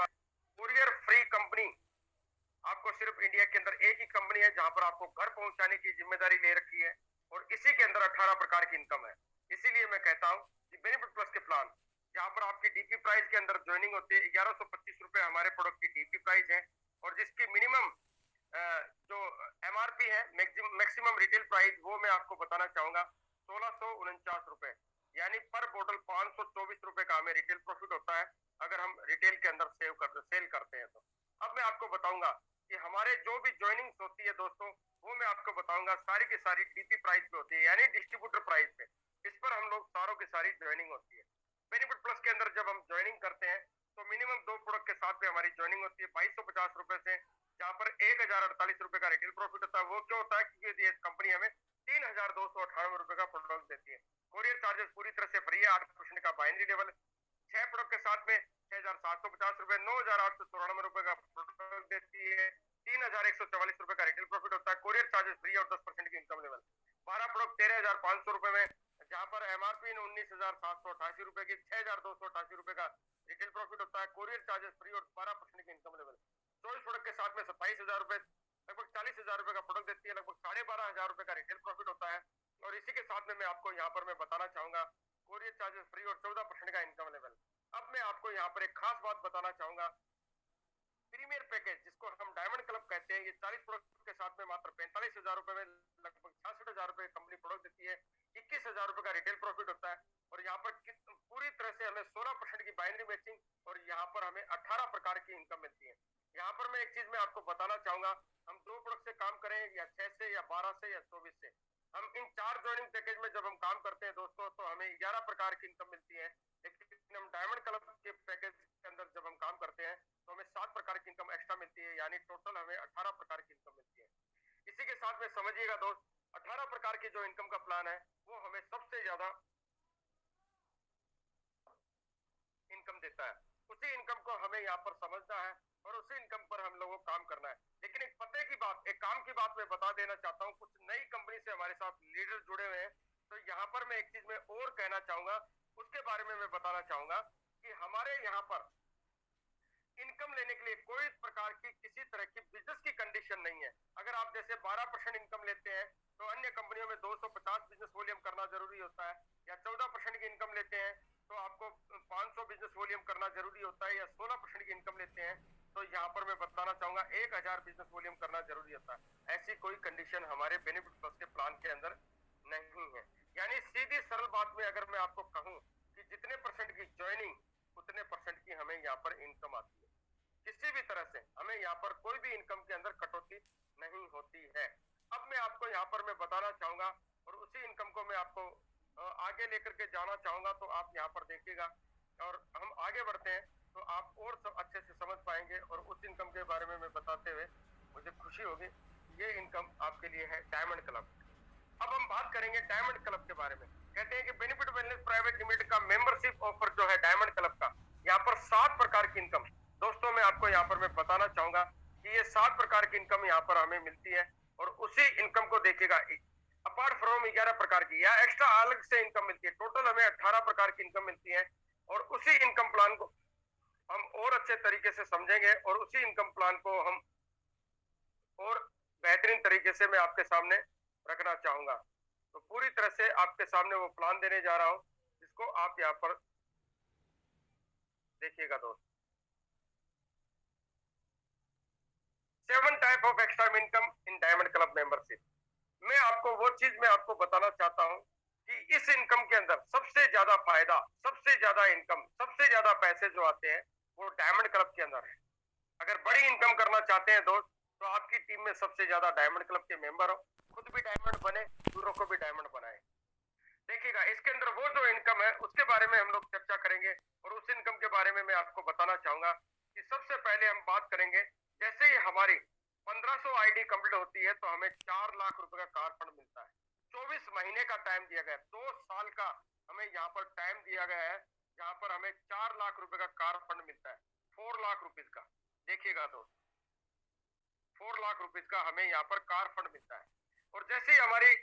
बता, courier free company आपको सिर्फ इंडिया के अंदर एक ही कंपनी है जहां पर आपको घर पहुंचाने की जिम्मेदारी ले रखी है, और इसी के अंदर 18 प्रकार की इनकम है। इसीलिए मैं कहता हूं कि बेनिफिट प्लस के प्लान, जहां पर आपकी डीपी प्राइस के अंदर ज्वाइनिंग होती है, 1125 रुपए हमारे प्रोडक्ट की डीपी प्राइस है, और जिसकी मिनिमम जो एमआरपी है, मैक्सिमम रिटेल प्राइस, वो मैं आपको बताना चाहूंगा 1649 रुपए, यानी पर बोतल 524 रुपए का हमें रिटेल प्रॉफिट होता है अगर हम रिटेल के अंदर सेल करते हैं तो। अब मैं आपको बताऊंगा कि हमारे जो भी ज्वाइनिंग्स होती है दोस्तों, वो मैं आपको बताऊंगा सारी की सारी डीपी प्राइस पे होती है, यानी डिस्ट्रीब्यूटर प्राइस पे। इस पर हम लोग सारों की सारी ज्वाइनिंग होती है। बेनिफिट प्लस के अंदर जब हम ज्वाइनिंग करते हैं तो मिनिमम 2 प्रोडक्ट के साथ में हमारी ज्वाइनिंग होती है 2250 रुपए से, जहां पर 1048 रुपए का रिटेल प्रॉफिट होता है। वो क्यों होता है? क्योंकि ये कंपनी हमें 3298 रुपए का प्रोडक्ट देती है। कोरियर चार्जेस पूरी तरह से फ्री है, 8% का बाइनरी लेवल, 6 प्रोडक्ट के साथ में 6750 रुपए, 9894 रुपए का प्रोडक्ट देती है, 3144 रुपए का रिटेल प्रॉफिट होता है। कोरियर चार्जेस फ्री और 10% की इनकम लेवल, 12 प्रोडक्ट 13500 रुपए में, जहां पर एमआरपी 19788 रुपए की, 6288 रुपए का रिटेल प्रॉफिट होता है। कोरियर चार्जेस फ्री और 12% की इनकम लेवल, 24 प्रोडक्ट के साथ में 27,000 रुपए, लगभग 40,000 रुपए का प्रोडक्ट देती है, लगभग 12,500 रुपए का रिटेल प्रॉफिट होता है। और इसी के साथ में मैं आपको यहाँ पर मैं बताना चाहूंगा कोरियर चार्जेस फ्री और 14% का इनकम लेवल। अब मैं आपको यहाँ पर एक खास बात बताना चाहूंगा, प्रीमियर पैकेज जिसको हम डायमंड क्लब कहते हैं, ये 40 प्रोडक्ट के साथ में मात्र 45,000 रुपए में लगभग 66,000 रुपए कंपनी प्रोडक्ट देती है, 21,000 रुपए का रिटेल प्रॉफिट होता है। और यहाँ पर पूरी तरह से हमें 16% की बाइनरी मैचिंग, और यहाँ पर हमें 18 प्रकार की इनकम मिलती है। यहाँ पर मैं एक चीज मैं आपको बताना चाहूंगा, हम 2 प्रोडक्ट से काम करें या 6 से या 12 से या 24 से, हम इन 4 ज्वाइनिंग पैकेज में जब हम काम करते हैं दोस्तों, तो हमें 11 प्रकार की इनकम मिलती है। लेकिन हम डायमंड क्लब के पैकेज के अंदर जब हम काम करते हैं तो हमें 7 प्रकार की इनकम एक्स्ट्रा मिलती है, यानी टोटल हमें 18 प्रकार की इनकम मिलती है। इसी के साथ में समझिएगा दोस्त, 18 प्रकार की जो इनकम का प्लान है वो हमें सबसे ज्यादा इनकम देता है। उसी इनकम को हमें यहाँ पर समझना है और उसी इनकम पर हम लोगों को काम करना है। लेकिन एक पते की बात, एक काम की बात मैं बता देना चाहता हूँ, कुछ नई कंपनी से हमारे साथ लीडर जुड़े हुए हैं, तो यहाँ पर मैं एक चीज में और कहना चाहूंगा, उसके बारे में मैं बताना चाहूंगा कि हमारे यहाँ पर इनकम लेने के लिए कोई प्रकार की किसी तरह की बिजनेस की कंडीशन नहीं है। अगर आप जैसे 12% इनकम लेते हैं तो अन्य कंपनियों में 250 बिजनेस वॉल्यूम करना जरूरी होता है, या 14% की इनकम लेते हैं तो आपको 500 बिजनेस वॉल्यूम करना जरूरी होता है, या 16% की इनकम लेते हैं तो यहाँ पर मैं बताना चाहूंगा 1000 बिजनेस वॉल्यूम करना जरूरी होता है। ऐसी कोई कंडीशन हमारे बेनिफिट प्लस के प्लान के अंदर नहीं है। यानी सीधी सरल बात में अगर मैं आपको कहूं कि जितने परसेंट की ज्वाइनिंग उतने परसेंट की हमें यहाँ पर इनकम आती है। किसी भी तरह से हमें यहाँ पर कोई भी इनकम के अंदर कटौती नहीं होती है। अब मैं आपको यहाँ पर मैं बताना चाहूंगा और उसी इनकम को मैं आपको आगे लेकर के जाना चाहूंगा, तो आप यहाँ पर देखिएगा और हम आगे बढ़ते हैं तो आप और सब अच्छे से समझ पाएंगे। और उस इनकम के बारे में मैं बताते हुए मुझे खुशी होगी, ये इनकम आपके लिए है डायमंड क्लब। अब हम बात करेंगे डायमंड क्लब के बारे में। कहते हैं कि बेनिफिट वेलनेस प्राइवेट लिमिटेड का मेंबरशिप ऑफर जो है डायमंड क्लब का, यहाँ पर 7 प्रकार की इनकम दोस्तों मैं आपको यहाँ पर मैं बताना चाहूंगा कि ये 7 प्रकार की इनकम यहाँ पर हमें मिलती है। और उसी इनकम को देखिएगा, अपार्ट फ्रॉम 11 प्रकार की या एक्स्ट्रा अलग से इनकम मिलती है, टोटल हमें 18 प्रकार की इनकम मिलती है। और उसी इनकम प्लान को हम और अच्छे तरीके से समझेंगे और उसी इनकम प्लान को हम और बेहतरीन तरीके से मैं आपके सामने रखना चाहूंगा। तो पूरी तरह से आपके सामने वो प्लान देने जा रहा हूं जिसको आप यहाँ पर देखिएगा दोस्त। 7 type of extra income in diamond club membership. मैं आपको वो चीज मैं आपको बताना चाहता हूं कि इस इनकम के अंदर सबसे ज्यादा फायदा, सबसे ज्यादा इनकम, सबसे ज्यादा पैसे जो आते हैं वो डायमंड क्लब के अंदर है। अगर बड़ी इनकम करना चाहते हैं दोस्त तो आपकी टीम में सबसे ज्यादा डायमंड क्लब के मेंबर हो, खुद भी डायमंड बने, दूसरों को भी डायमंड बनाए। देखिएगा इसके अंदर वो जो इनकम है उसके बारे में हम लोग चर्चा करेंगे। और उस इनकम के बारे में मैं आपको बताना चाहूंगा कि सबसे पहले हम बात करेंगे, जैसे ही हमारी 1500 आईडी कंप्लीट होती है तो हमें 4 लाख रुपए का कार फंड मिलता है। 24 महीने का टाइम दिया गया है, 2 साल का हमें यहाँ पर टाइम दिया गया है, जहां पर हमें 4 लाख रुपए का कार फंड मिलता है, 4 लाख रुपीज का। देखिएगा दोस्त, 4 लाख रुपीज का हमें यहाँ पर कार फंड मिलता है। और जैसे ही हमारी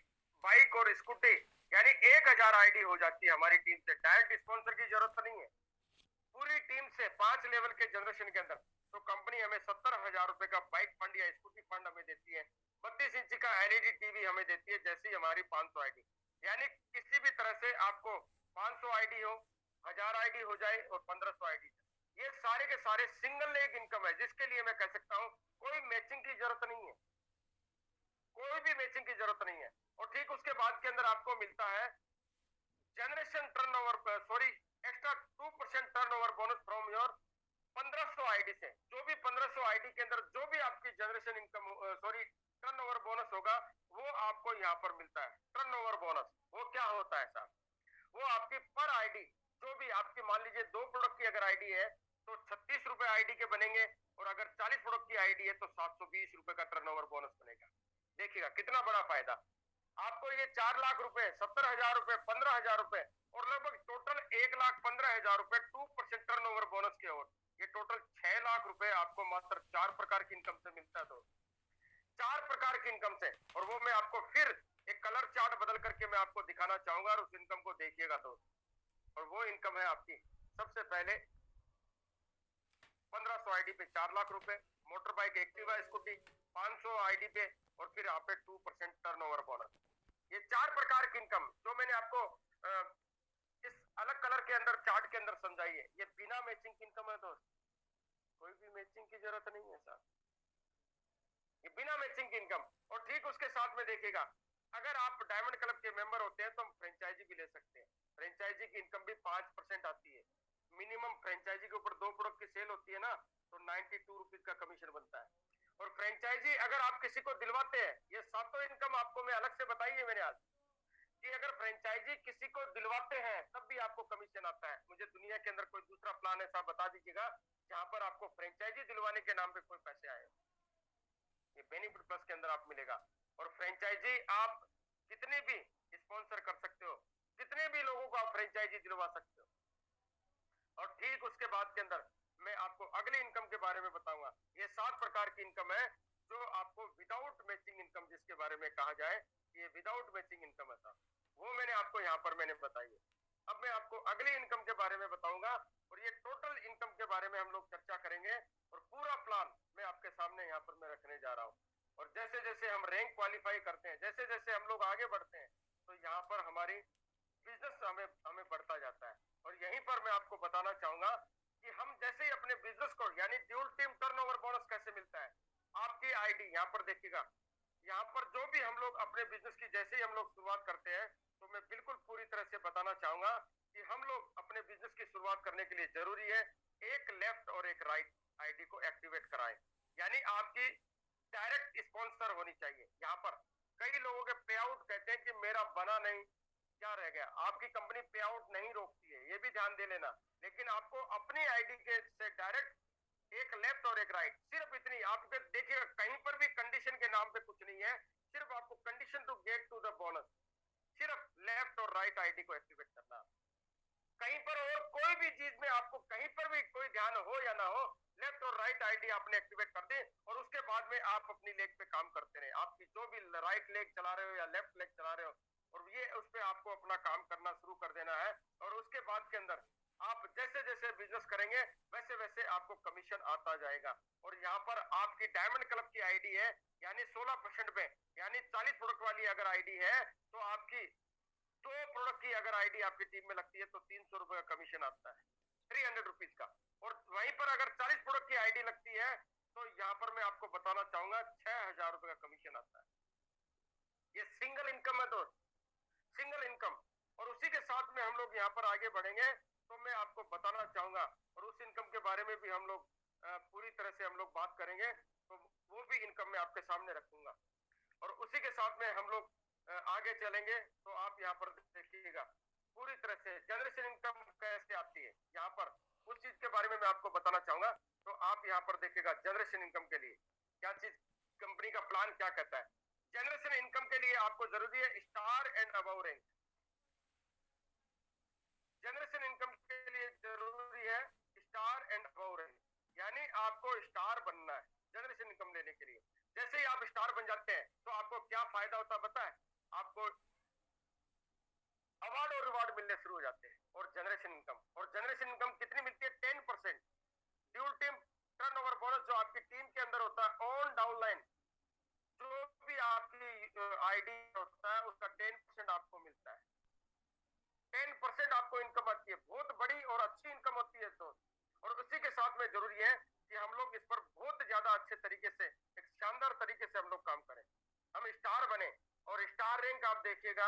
बाइक और स्कूटी यानी 1000 आईडी हो जाती है हमारी टीम से, डायरेक्ट स्पॉन्सर की जरूरत नहीं है, पूरी टीम से 5 लेवल के जनरेशन के अंदर तो कंपनी हमें 70,000 रुपए का बाइक फंड या स्कूटी फंड हमें देती है। 32 इंच का एलईडी टीवी हमें देती है, जैसी हमारी 500 आईडी। यानी किसी भी तरह से आपको 500 आईडी हो, 1000 आईडी हो जाए और 1500 आईडी, ये सारे के सारे सिंगल लेग इनकम है, जिसके लिए मैं कह सकता हूं कोई मैचिंग की जरूरत नहीं है, कोई भी मैचिंग की जरूरत नहीं है। और ठीक उसके बाद के अंदर आपको मिलता है generation turnover, sorry, extra 2% turnover bonus from your 1500 ID से। जो भी 1500 आईडी के अंदर जो भी आपकी generation income, sorry, turnover bonus होगा, वो आपको यहाँ पर मिलता है। टर्नओवर बोनस वो क्या होता है साहब? वो आपकी पर आईडी, जो भी आपकी, मान लीजिए 2 प्रोडक्ट की अगर आईडी है तो 36 रुपए आईडी के बनेंगे, और अगर 40 प्रोडक्ट की आईडी है तो 720 रुपए का टर्नओवर बोनस बनेगा। देखिएगा कितना बड़ा फायदा आपको। ये 4 लाख रुपए, 70,000 रुपए, 15,000 रुपए और लगभग टोटल 1,15,000 रुपए 2% टर्नओवर बोनस के, और ये टोटल 6 लाख रुपए आपको मात्र 4 प्रकार की इनकम से मिलता है। तो 4 प्रकार की इनकम से, और वो मैं आपको फिर एक कलर चार्ट बदल करके मैं आपको दिखाना चाहूंगा, और उस इनकम को देखिएगा दोस्त। और वो इनकम है आपकी, सबसे पहले 1500 आईडी पे 4 लाख रुपए, motor bike, Activa, scooty 500 ID पे, और फिर यहाँ पे 2% टर्नओवर बोनस। ये 4 प्रकार की इनकम जो मैंने आपको इस अलग कलर के अंदर चार्ट के अंदर समझाई है, ये बिना मैचिंग की इनकम है दोस्त, कोई भी मैचिंग की जरूरत नहीं है साहब, ये बिना मैचिंग की इनकम। और ठीक उसके साथ में देखिएगा, अगर आप डायमंड क्लब के मेंबर होते हैं तो हम फ्रेंचाइजी भी ले सकते हैं। फ्रेंचाइजी की इनकम भी 5% आती है। मिनिमम फ्रेंचाइजी के ऊपर 2 प्रोडक्ट की सेल होती है ना, तो 92 रुपीज का कमीशन बनता है। और फ्रेंचाइजी अगर आप किसी को दिलवाते हैं, ये सातों इनकम आपको मैं अलग से बताई है मैंने आज, कि अगर फ्रेंचाइजी किसी को दिलवाते हैं तब भी आपको कमीशन आता है। मुझे दुनिया के अंदर कोई दूसरा प्लान ऐसा बता दीजिएगा जहां पर आपको फ्रेंचाइजी दिलवाने के नाम पे कोई पैसे आए। ये बेनिफिट प्लस के अंदर आप मिलेगा। और फ्रेंचाइजी आप कितने भी स्पॉन्सर कर सकते हो, कितने भी लोगों को आप फ्रेंचाइजी दिलवा सकते हो। और ठीक उसके बाद के अंदर मैं आपको अगली इनकम के बारे में बताऊंगा। ये 7 प्रकार की इनकम है जो आपको विदाउट मैचिंग इनकम, जिसके बारे में कहा जाए ये विदाउट मैचिंग इनकम है, वो मैंने आपको यहाँ पर मैंने बताई है। अब मैं आपको अगली इनकम के बारे में बताऊंगा, और ये टोटल इनकम के बारे में हम लोग चर्चा करेंगे, और पूरा प्लान मैं आपके सामने यहाँ पर मैं रखने जा रहा हूँ। और जैसे जैसे हम रैंक क्वालिफाई करते हैं, जैसे जैसे हम लोग आगे बढ़ते हैं, तो यहाँ पर हमारी बिजनेस हमें हमें बढ़ता जाता है। और यहीं पर मैं आपको बताना चाहूंगा कि हम जैसे ही अपने बिजनेस को, यानी ड्यूल टीम टर्नओवर बोनस कैसे मिलता है, आपकी आईडी यहाँ पर देखिएगा। यहाँ पर जो भी हम लोग अपने बिजनेस की जैसे ही हम लोग शुरुआत करते हैं, तो मैं बिल्कुल पूरी तरह से बताना चाहूंगा कि हम लोग अपने बिजनेस की शुरुआत करने के लिए जरूरी है एक लेफ्ट और एक राइट आईडी को एक्टिवेट कराएं। यानी आपकी डायरेक्ट स्पॉन्सर होनी चाहिए। यहाँ पर कई लोगों के पे आउट कहते हैं कि मेरा बना नहीं, क्या रह गया। आपकी कंपनी पे आउट नहीं रोकती है, ये भी ध्यान दे लेना, लेकिन आपको अपनी आईडी के से डायरेक्ट एक लेफ्ट और एक राइट, सिर्फ इतनी आपके देखिएगा, कहीं पर भी कंडीशन के नाम पे कुछ नहीं है, सिर्फ आपको condition to get to the bonus, सिर्फ लेफ्ट और राइट आईडी को एक्टिवेट करना। कहीं पर और कोई भी चीज में आपको कहीं पर भी कोई ध्यान हो या ना हो, लेफ्ट और राइट आईडी आपने एक्टिवेट कर दी, और उसके बाद में आप अपनी लेग पे काम करते रहे। आपकी जो भी राइट लेग चला रहे हो या लेफ्ट लेग चला रहे हो, और ये उस पे आपको अपना काम करना शुरू कर देना है। और उसके बाद के अंदर आप जैसे जैसे बिजनेस करेंगे वैसे वैसे आपको कमीशन आता जाएगा। और यहाँ पर आपकी डायमंड क्लब की आईडी है, यानी 16% पे, यानी 40 प्रोडक्ट वाली अगर आईडी है, तो आपकी 2 प्रोडक्ट की अगर आईडी आपकी टीम में लगती है तो 300 रुपए का कमीशन आता है, 300 रुपीज का। और वहीं पर अगर 40 प्रोडक्ट की आईडी लगती है, तो यहाँ पर मैं आपको बताना चाहूंगा 6,000 रुपए का कमीशन आता है। ये सिंगल इनकम है दोस्त, सिंगल इनकम। और उसी के साथ में हम लोग यहाँ पर आगे बढ़ेंगे, तो मैं आपको बताना चाहूंगा, और उस इनकम के बारे में भी हम लोग पूरी तरह से हम लोग बात करेंगे, तो वो भी इनकम मैं आपके सामने रखूंगा। और उसी के साथ में हम लोग आगे चलेंगे, तो आप यहाँ पर देखिएगा पूरी तरह से जनरेशन इनकम कैसे आती है। यहाँ पर उस चीज के बारे में मैं आपको बताना चाहूंगा, तो आप यहाँ पर देखिएगा जनरेशन इनकम के लिए क्या चीज, कंपनी का प्लान क्या कहता है। जनरेशन इनकम के लिए आपको जरूरी है star and above rank. Generation income के लिए जरूरी है स्टार एंड अबव रैंक, यानी आपको स्टार बनना है जनरेशन इनकम लेने के लिए। जैसे ही आप स्टार बन जाते हैं तो आपको क्या फायदा होता है पता है? आपको अवार्ड और रिवार्ड मिलने शुरू हो जाते हैं। और जनरेशन इनकम कितनी मिलती है? 10%। ड्यूल टीम टर्नओवर बोनस जो आपकी टीम के अंदर होता है ऑन डाउनलाइन, जो भी आपकी आईडी होता है उसका 10% आपको मिलता है। 10% आपको इनकम आती है, बहुत बड़ी और अच्छी इनकम होती है दोस्त। और उसी के साथ में जरूरी है कि हम लोग इस पर बहुत ज्यादा अच्छे तरीके से, एक शानदार तरीके से हम लोग काम करें, हम स्टार बने। और स्टार रैंक आप देखिएगा